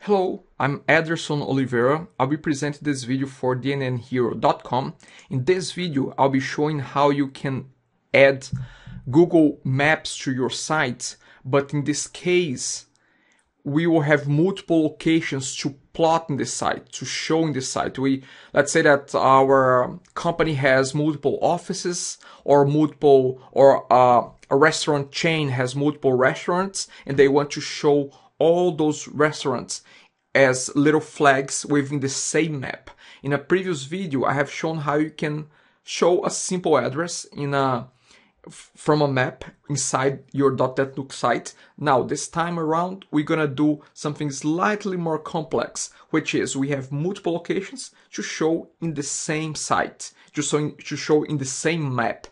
Hello, I'm Ederson Oliveira. I'll be presenting this video for DotNetNuke.com. In this video, I'll be showing how you can add Google Maps to your site, but in this case, we will have multiple locations to plot in the site, to show in the site. Let's say that our company has multiple offices, or a restaurant chain has multiple restaurants, and they want to show all those restaurants as little flags within the same map. In a previous video, I have shown how you can show a simple address from a map inside your .NetNuke site. Now, this time around, we're gonna do something slightly more complex, which is we have multiple locations to show in the same site, to show in the same map.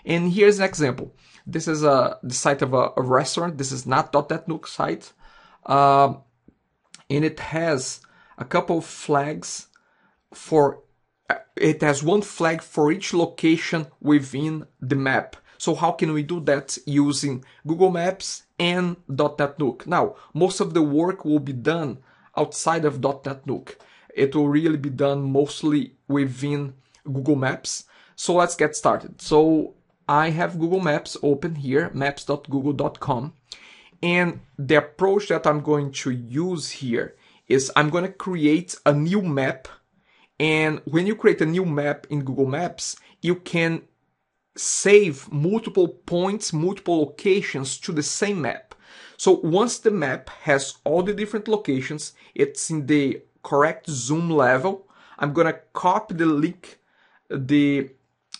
And here's an example. This is the site of a restaurant. This is not .NetNuke site. And it has a couple of flags it has one flag for each location within the map. So how can we do that using Google Maps and DotNetNuke? Now, most of the work will be done outside of DotNetNuke. It will really be done mostly within Google Maps. So let's get started. So I have Google Maps open here, maps.google.com. And the approach that I'm going to use here is I'm going to create a new map. And when you create a new map in Google Maps, you can save multiple points, multiple locations to the same map. So once the map has all the different locations, it's in the correct zoom level, I'm going to copy the link, the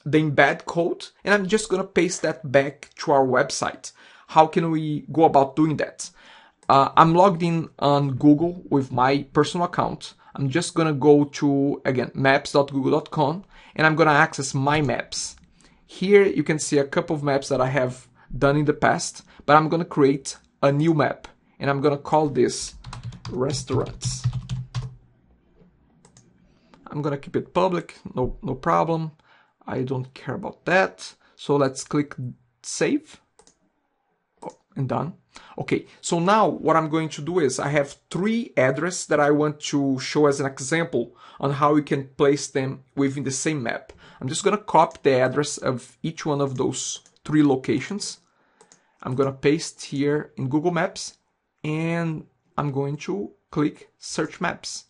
embed code, and I'm just going to paste that back to our website. How can we go about doing that? I'm logged in on Google with my personal account. I'm just going to go to, again, maps.google.com, and I'm going to access my maps. Here you can see a couple of maps that I have done in the past, but I'm going to create a new map, and I'm going to call this restaurants. I'm going to keep it public, no problem. I don't care about that. So let's click save. And done. Okay, so now what I'm going to do is I have 3 addresses that I want to show as an example on how we can place them within the same map. I'm just going to copy the address of each one of those 3 locations. I'm going to paste here in Google Maps, and I'm going to click search maps.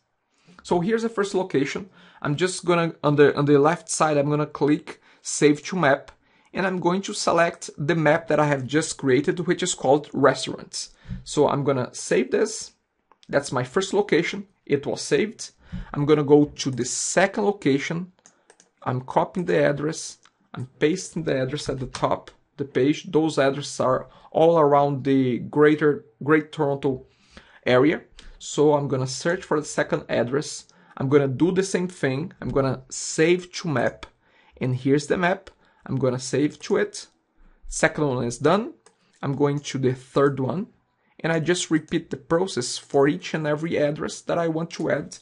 So here's the first location. I'm just going to, on the left side, I'm going to click save to map. And I'm going to select the map that I have just created, which is called restaurants. So I'm going to save this. That's my first location. It was saved. I'm going to go to the second location. I'm copying the address. I'm pasting the address at the top of the page. Those addresses are all around the Greater Toronto area. So I'm going to search for the second address. I'm going to do the same thing. I'm going to save to map. And here's the map. I'm going to save to it. Second one is done. I'm going to the third one. And I just repeat the process for each and every address that I want to add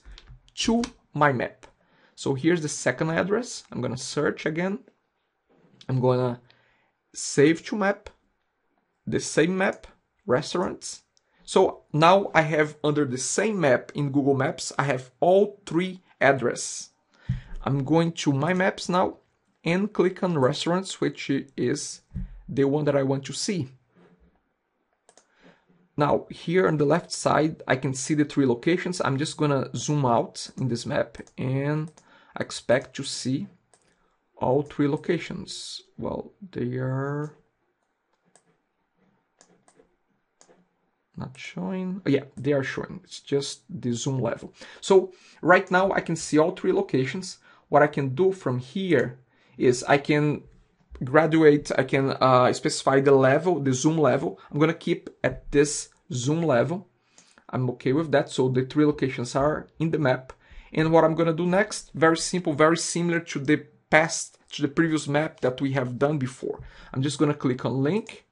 to my map. So here's the second address. I'm going to search again. I'm going to save to map. The same map, restaurants. So now I have under the same map in Google Maps, I have all 3 addresses. I'm going to my maps now. And click on restaurants, which is the one that I want to see. Now, here on the left side, I can see the 3 locations. I'm just going to zoom out in this map, and I expect to see all 3 locations. Well, they are not showing. Oh, yeah, they are showing. It's just the zoom level. So right now, I can see all 3 locations. What I can do from here is I can graduate, I can specify the level, the zoom level. I'm going to keep at this zoom level. I'm okay with that. So the 3 locations are in the map. And what I'm going to do next, very simple, very similar to the previous map that we have done before. I'm just going to click on link,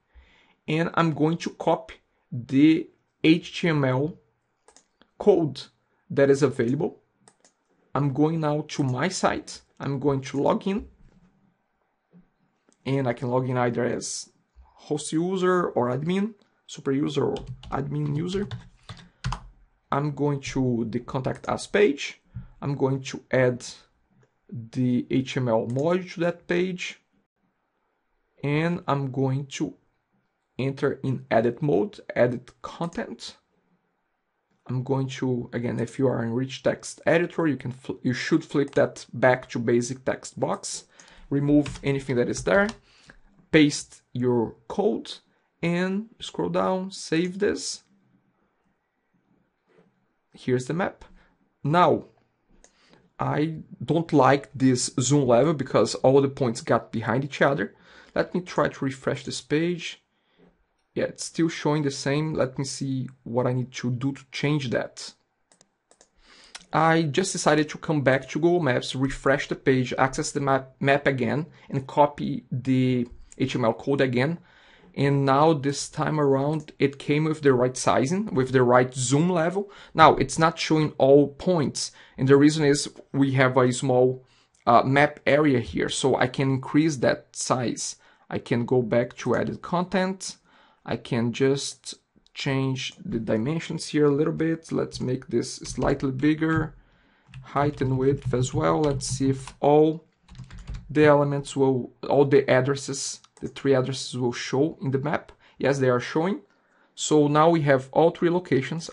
and I'm going to copy the HTML code that is available. I'm going now to my site. I'm going to log in. And I can log in either as host user or admin, super user or admin user. I'm going to the Contact Us page. I'm going to add the HTML module to that page. And I'm going to enter in edit mode, edit content. I'm going to, again, if you are in rich text editor, you should flip that back to basic text box, remove anything that is there, paste your code, and scroll down, save this. Here's the map. Now, I don't like this zoom level because all the points got behind each other. Let me try to refresh this page. Yeah, it's still showing the same. Let me see what I need to do to change that. I just decided to come back to Google Maps, refresh the page, access the map again, and copy the HTML code again. And now this time around, it came with the right sizing, with the right zoom level. Now, it's not showing all points. And the reason is we have a small map area here, so I can increase that size. I can go back to edit content. I can just change the dimensions here a little bit. Let's make this slightly bigger, height and width as well. Let's see if all the elements will, all the addresses, the 3 addresses will show in the map. Yes, they are showing. So now we have all 3 locations.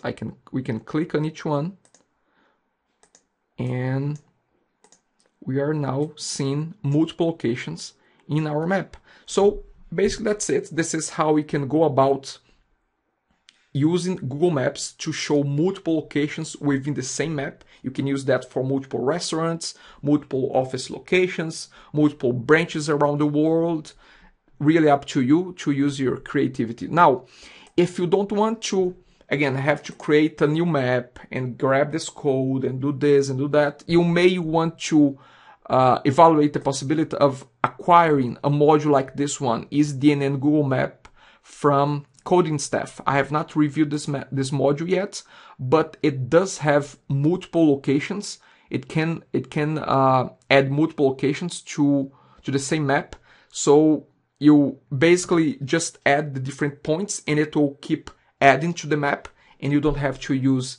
We can click on each one, and we are now seeing multiple locations in our map. So basically that's it. This is how we can go about using Google Maps to show multiple locations within the same map. You can use that for multiple restaurants, multiple office locations, multiple branches around the world. Really up to you to use your creativity. Now, if you don't want to, again, have to create a new map and grab this code and do this and do that, you may want to evaluate the possibility of acquiring a module like this one, EasyDNN Google Map, from Coding Staff. I have not reviewed this module yet, but it does have multiple locations. It can add multiple locations to the same map. So you basically just add the different points and it will keep adding to the map, and you don't have to use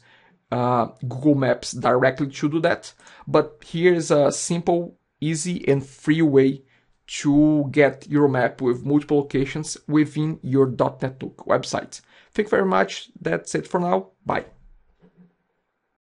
Google Maps directly to do that. But here's a simple, easy, and free way to get your map with multiple locations within your .NETNuke website. Thank you very much. That's it for now. Bye.